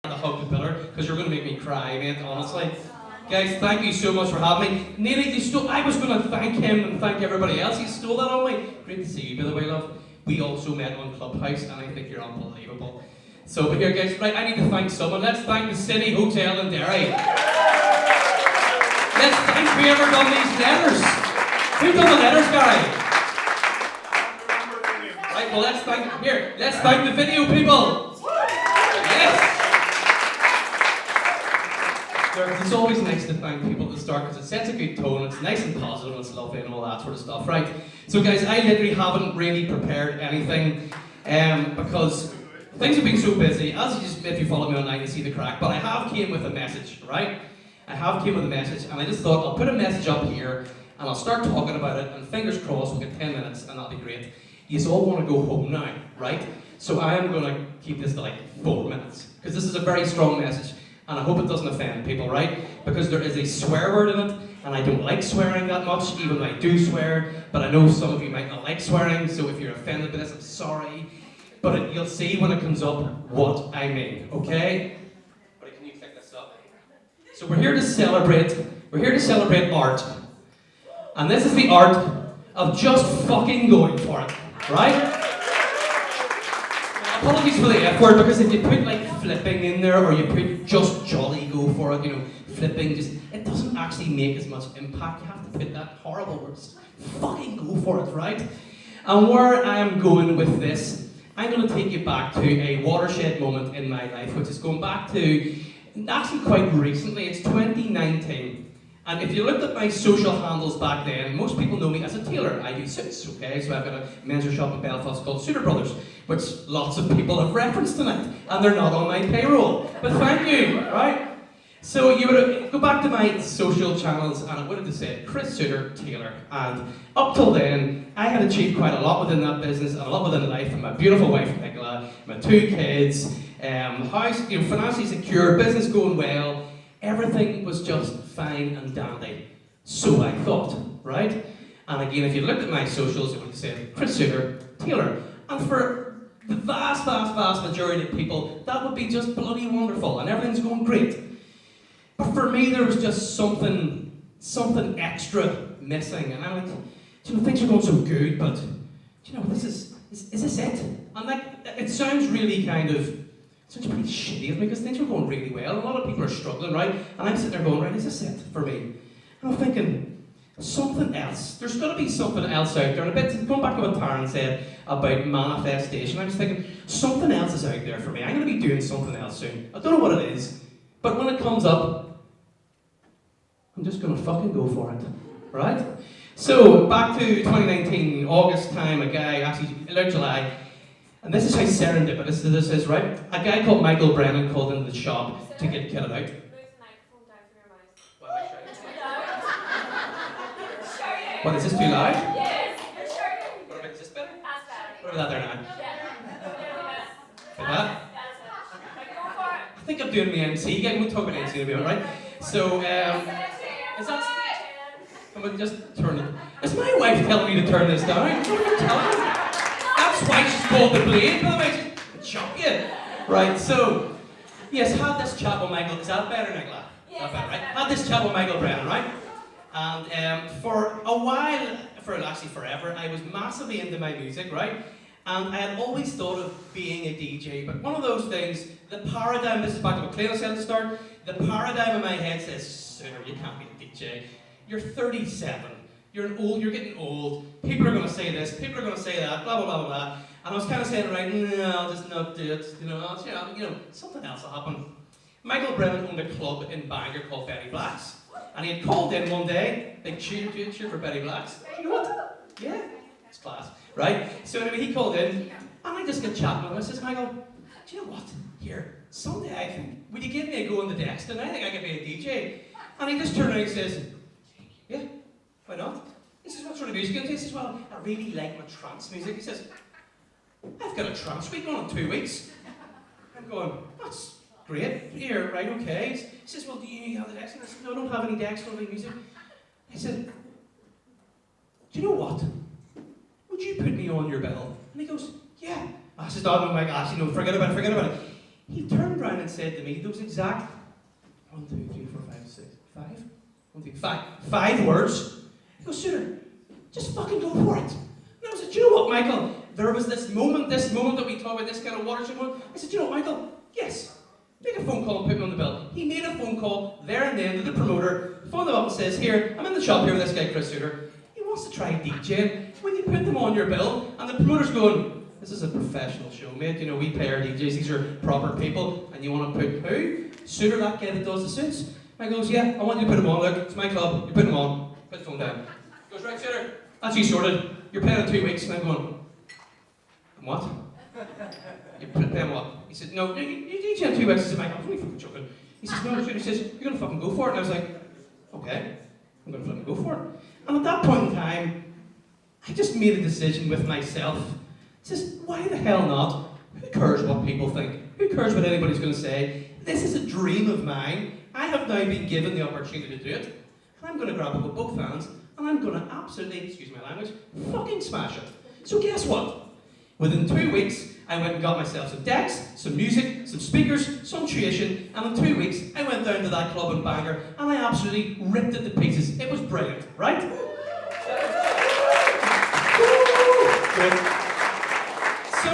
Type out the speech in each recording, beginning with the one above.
to hug the pillar because you're going to make me cry, mate, honestly. Guys, thank you so much for having me. Nearly, I was going to thank him and thank everybody else. He stole that on me. Great to see you, by the way, love. We also met on Clubhouse, and I think you're unbelievable. So, but here, guys, right, I need to thank someone. Let's thank the City Hotel in Derry. Let's thank whoever done these letters. Who done the letters, Gary? Right, well, let's thank the video people. Yes. It's always nice to thank people at the start because it sets a good tone, it's nice and positive, and it's lovely and all that sort of stuff, right? So guys, I literally haven't really prepared anything because things have been so busy. If you follow me online, you see the crack, but I have came with a message, right? I have came with a message, and I just thought I'll put a message up here and I'll start talking about it, and fingers crossed we'll get 10 minutes and that'll be great. You all want to go home now, right? So I am going to keep this to like 4 minutes because this is a very strong message. And I hope it doesn't offend people, right? Because there is a swear word in it, and I don't like swearing that much, even though I do swear, but I know some of you might not like swearing, so if you're offended by this, I'm sorry. But you'll see when it comes up what I mean, okay? But can you click this up? So we're here to celebrate art. And this is the art of just fucking going for it, right? Apologies for the F word, because if you put like flipping in there, or you put just jolly go for it, flipping, it doesn't actually make as much impact. You have to put that horrible word, fucking go for it, right? And where I am going with this, I'm going to take you back to a watershed moment in my life, which is going back to, actually quite recently, it's 2019. And if you looked at my social handles back then, most people know me as a tailor. I do suits, okay? So I've got a men's shop in Belfast called Suitor which lots of people have referenced tonight, and they're not on my payroll. But thank you, right? So you would go back to my social channels, and it would have said Chris Suitor Tailor. And up till then, I had achieved quite a lot within that business and a lot within life. And my beautiful wife Nicola, my 2 kids, house, financially secure, business going well. Everything was just fine and dandy. So I thought, right? And again, if you looked at my socials, it would have said Chris Suitor Tailor. And for the vast majority of people, that would be just bloody wonderful, and everything's going great. But for me, there was just something extra missing, and I'm like, things are going so good, but is this it? And like, it sounds really sounds pretty shitty of me because things were going really well. A lot of people are struggling, right? And I'm sitting there going, right, is this it for me? And I'm thinking, something else. There's got to be something else out there. And a bit going back to what Taryn said about manifestation, I was thinking, something else is out there for me. I'm going to be doing something else soon. I don't know what it is, but when it comes up, I'm just going to fucking go for it, right? So back to 2019, August time, a guy, actually, late July, and this is how serendipitous this is, right? A guy called Michael Brennan called into the shop to get kitted out. What, is this too loud? Yes! What about, is this better? That's better. What about that there now? Yeah. Like that? Go for it. I think I'm doing the MC. Yeah, we'll talk about MC in a minute, right? So, is that... Come on, just turn it. Is my wife telling me to turn this down? What are you telling me? That's why she's called the blade, by the way. She's chop you. Right, so, yes, had this chat with Michael. Is that better, Nicola? Yes, that's better, right? Had this chat with Michael Brennan, right? And for a while, actually forever, I was massively into my music, right? And I had always thought of being a DJ, but one of those things, the paradigm, this is back to what Clayton said at the start, the paradigm in my head says, Suitor, you can't be a DJ. You're 37, you're getting old, people are going to say this, people are going to say that, blah, blah, blah, blah. And I was kind of saying, right, no, I'll just not do it, something else will happen. Michael Brennan owned a club in Bangor called Betty Black's. And he had called in one day, big cheer for Betty Black's. You know what? Yeah, it's class, right? So anyway, he called in, and I just get chatting with him. I says, Michael, do you know what? Here, someday I think, would you give me a go in the desk? And I think I could be a DJ. And he just turned around and says, yeah, why not? He says, what sort of music? And he says, well, I really like my trance music. He says, I've got a trance week on in 2 weeks. I'm going, that's great, here, right, okay. He says, well, do you have the decks? And I said, no, I don't have any decks for any music. He said, do you know what? Would you put me on your bill? And he goes, yeah. I said, oh, no, my gosh, forget about it. he turned around and said to me those exact 1, 2, 3, 4, 5, 6, 5? 1, 2, 5. 5 words. He goes, Suitor, just fucking go for it. And I said, do you know what, Michael? There was this moment that we talk about, this kind of watershed moment. I said, do you know what, Michael? Yes. Make a phone call and put me on the bill. He made a phone call there and then to the promoter, phoned them up and says, here, I'm in the shop here with this guy, Chris Suitor. He wants to try DJing. Will you put them on your bill? And the promoter's going, this is a professional show, mate. You know, we pay our DJs, these are proper people. And you want to put who? Suitor, that guy that does the suits? I goes, yeah, I want you to put him on. Look, it's my club. You put him on. Put the phone down. He goes, right, Suitor, that's you sorted. You're paying in 2 weeks. And I'm going, what? You pay him what? He said, no, you DJ in 2 weeks. I said, Mike, I'm only fucking joking. He says, no, he says, you're going to fucking go for it. And I was like, okay, I'm going to fucking go for it. And at that point in time, I just made a decision with myself. I says, why the hell not? Who cares what people think? Who cares what anybody's going to say? This is a dream of mine. I have now been given the opportunity to do it. And I'm going to grab it with both hands, and I'm going to absolutely, excuse my language, fucking smash it. So guess what? Within 2 weeks, I went and got myself some decks, some music, some speakers, some tuition, and in 2 weeks, I went down to that club in Bangor, and I absolutely ripped it to pieces. It was brilliant, right? Good. So,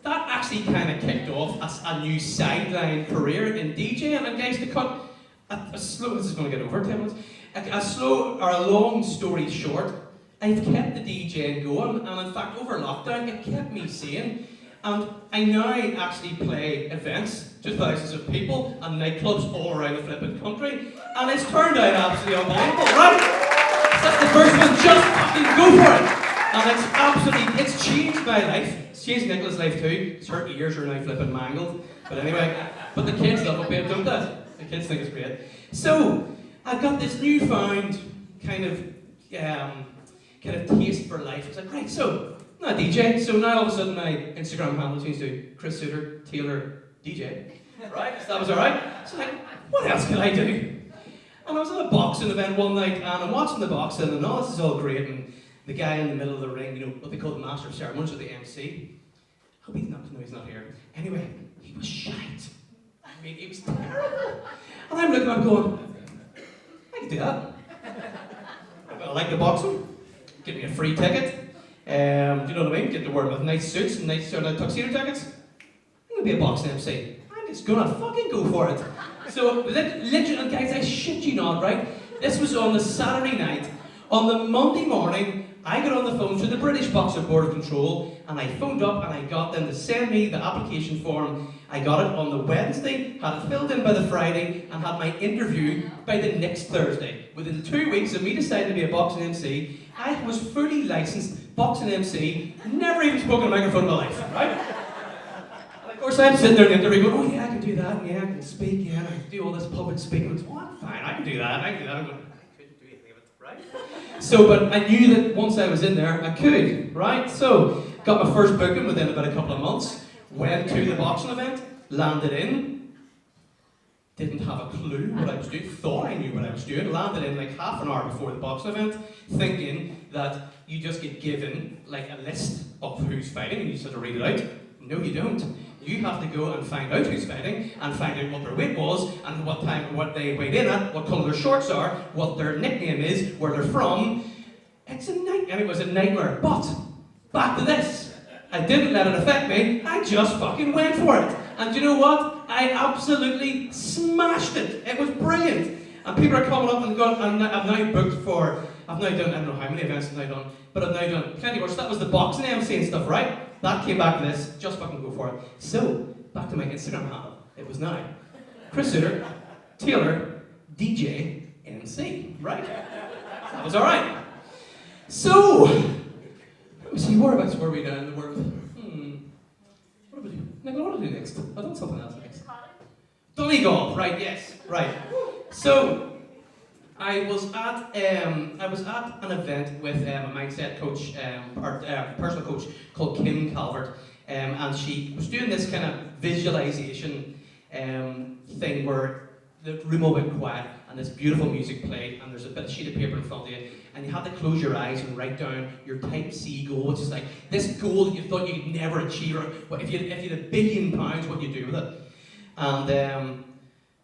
that actually kind of kicked off a new sideline career in DJing, and guys, to cut a slow, this is going to get over 10 minutes, a long story short, I've kept the DJing going, and in fact, over lockdown, it kept me sane. And I now actually play events to thousands of people and nightclubs all around the flipping country, and it's turned out absolutely unbelievable, right? So that's the first one, just fucking go for it! And it's absolutely, it's changed my life. It's changed Nicola's life too, because her ears are now flipping mangled. But anyway, but the kids love it, babe, don't they? The kids think it's great. So, I've got this newfound kind of taste for life. It's like, right, so, I'm not a DJ, so now all of a sudden my Instagram handle changed to Chris Suitor, Tailor, DJ. Right? So that was alright. So like, what else can I do? And I was at a boxing event one night, and I'm watching the boxing, and all this is all great, and the guy in the middle of the ring, you know, what they call the master of ceremonies, or the MC. I hope he's not, no, he's not here. Anyway, he was shite. I mean, he was terrible. And I'm looking at him going, I can do that. I like the boxing. Give me a free ticket. Do you know what I mean? Get to wear with nice suits and nice tuxedo jackets. I'm gonna be a boxing MC. I'm just gonna fucking go for it. So, literally, guys, I shit you not, right? This was on the Saturday night. On the Monday morning, I got on the phone to the British Boxing Board of Control, and I phoned up and I got them to send me the application form. I got it on the Wednesday, had it filled in by the Friday, and had my interview by the next Thursday. Within 2 weeks of me deciding to be a boxing MC, I was fully licensed boxing MC, never even spoken a microphone in my life, right? And of course I'm sitting there in the interview going, oh yeah, I can do that, and yeah, I can speak, yeah, and I can do all this public speaking. It's what? Fine, I can do that, I'm going, I couldn't do anything of it, right? So, but I knew that once I was in there, I could, right? So, got my first booking within about a couple of months, went to the boxing event, landed in, didn't have a clue what I was doing, thought I knew what I was doing, landed in like half an hour before the boxing event, thinking that you just get given like a list of who's fighting and you just have to read it out. No, you don't. You have to go and find out who's fighting and find out what their weight was and what time, what they weighed in at, what colour their shorts are, what their nickname is, where they're from. It's a nightmare. It was a nightmare. But back to this. I didn't let it affect me. I just fucking went for it. And do you know what? I absolutely smashed it. It was brilliant. And people are coming up and going, I've now booked for, I've now done, I don't know how many events I've now done, but I've now done plenty more. So that was the boxing MC and stuff, right? That came back to this, just fucking go for it. So, back to my Instagram handle. It was now Chris Suitor, Tailor, DJ, MC, right? That was alright. So, let me see, whereabouts were we now in the world? What do we do? Nicola, what do we do next? I've done something else next. Donegal, right, yes, right. So, I was at an event with a mindset coach, personal coach called Kim Calvert, and she was doing this kind of visualization thing where the room all went quiet, and this beautiful music played, and there's a bit of sheet of paper in front of you, and you had to close your eyes and write down your type C goal, which is like this goal that you thought you could never achieve, or well, if you had £1 billion, what you do with it. And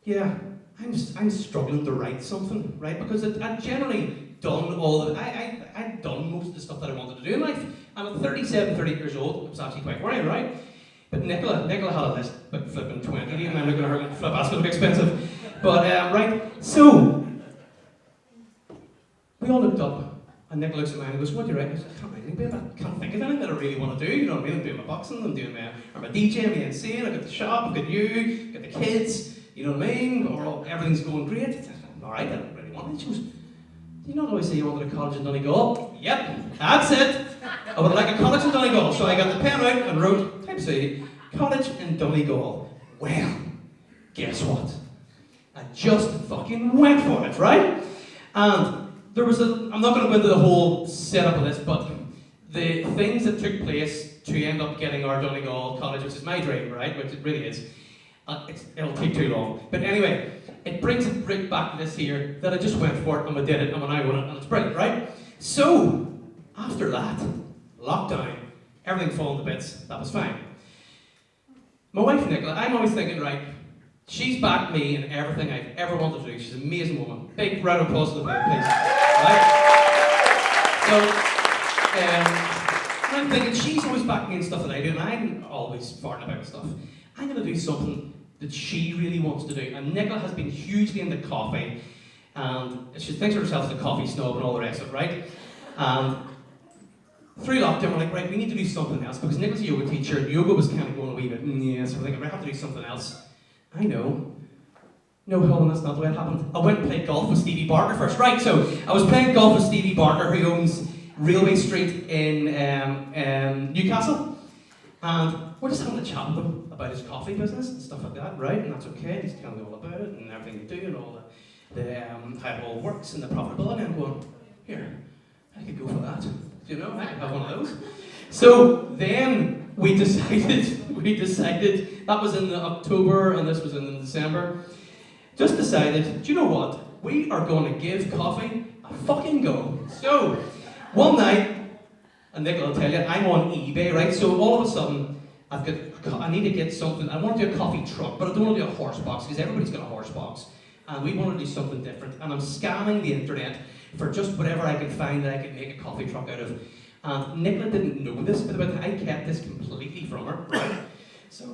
yeah, I'm struggling to write something, right? Because I'd generally done all of I'd done most of the stuff that I wanted to do in life. I'm at 37, 38 years old. It was actually quite worrying, right? But Nicola had a list, like flipping 20, and I'm looking at her, flip, that's going to be expensive. But, right, so, we all looked up, and Nicola looks at me and goes, what do you reckon? I said, I can't write anything, I can't think of anything that I really want to do, you know what I mean? I'm doing my boxing, I'm doing my DJ, my NC, I've got the shop, I've got you, I've got the kids, you know what I mean? Everything's going great. I said, alright, I don't really want it. She goes, do you not always say you wanted a college in Donegal? Yep, that's it. I would like a college in Donegal. So I got the pen out and wrote, type C, college in Donegal. Well, guess what? I just fucking went for it, right? And there was I'm not going to go into the whole setup of this, but the things that took place to end up getting our Donegal college, which is my dream, right? Which it really is. It'll take too long. But anyway, it brings it right back to this here, that I just went for it and we did it and when I won it and it's brilliant, right? So, after that, lockdown, everything falling to bits, that was fine. My wife Nicola, I'm always thinking, right, she's backed me in everything I've ever wanted to do. She's an amazing woman. Big round of applause to the play, please. Right? So, I'm thinking, she's always backed me in stuff that I do, and I'm always farting about stuff. I'm going to do something that she really wants to do. And Nicola has been hugely into coffee, and she thinks of herself as a coffee snob and all the rest of it, right? And through lockdown, we're like, right, we need to do something else, because Nicola's a yoga teacher, and yoga was kind of going a wee bit, yeah, so we're thinking, we have to do something else. I know. No, hold on, that's not the way it happened. I went and played golf with Stevie Barker first. Right, so I was playing golf with Stevie Barker, who owns Railway Street in Newcastle, and we're just having a chat with him about his coffee business and stuff like that, right? And that's okay, he's telling me all about it and everything they do and all how it all works and the profitability. And I'm going, here, I could go for that. You know, I could have one of those. So then we decided, that was in October and this was in December, just decided, do you know what? We are going to give coffee a fucking go. So, one night, and Nicola will tell you, I'm on eBay, right? So all of a sudden, I need to get something. I want to do a coffee truck, but I don't want to do a horse box because everybody's got a horse box. And we want to do something different. And I'm scanning the internet for just whatever I can find that I can make a coffee truck out of. And Nicola didn't know this, but I kept this completely from her, right? So,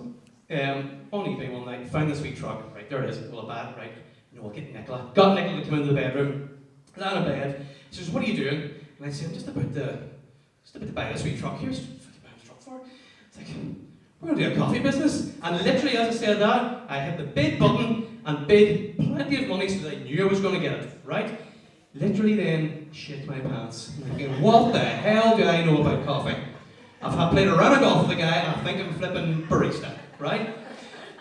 on eBay one night, found this wee truck, right, there it is, well, a bad, right? No, I'll get Nicola. Got Nicola to come into the bedroom, lie in bed. She says, what are you doing? And I said, I'm just about to buy this wee truck here. What are you buying a truck for? It's like, we're going to do a coffee business. And literally, as I said that, I hit the bid button and bid plenty of money so that I knew I was going to get it, right? Literally then, shit my pants. I'm thinking, what the hell do I know about coffee? I've played a round of golf with the guy and I think I'm flipping barista, right?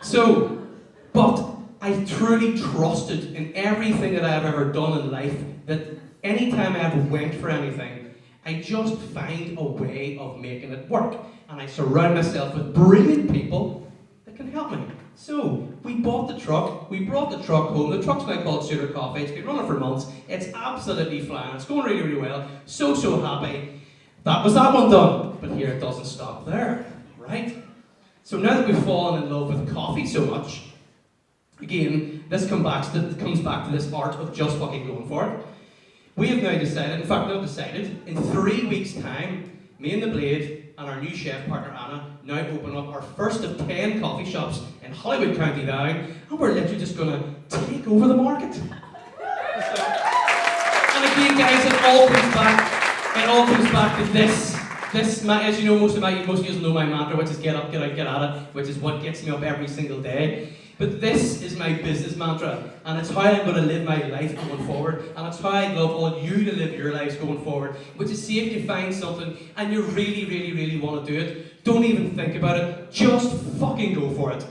So, but I truly trusted in everything that I've ever done in life that anytime I ever went for anything, I just find a way of making it work. And I surround myself with brilliant people that can help me. So, we bought the truck, we brought the truck home. The truck's now called Suitor Coffee. It's been running for months. It's absolutely flying. It's going really, really well. So happy. That was that one done. But here it doesn't stop there, right? So now that we've fallen in love with coffee so much, again, this comes back to this art of just fucking going for it. We have now decided, in fact not decided, in 3 weeks' time, me and the Blade and our new chef partner Anna now open up our first of 10 coffee shops in Hollywood County Down, and we're literally just going to take over the market. And again, guys, it all comes back to this, as you know, most of you know my mantra, which is get up, get out, get at it, which is what gets me up every single day. But this is my business mantra, and it's how I'm going to live my life going forward, and it's how I'd love all you to live your lives going forward, which is see if you find something and you really, really, really want to do it, don't even think about it, just fucking go for it.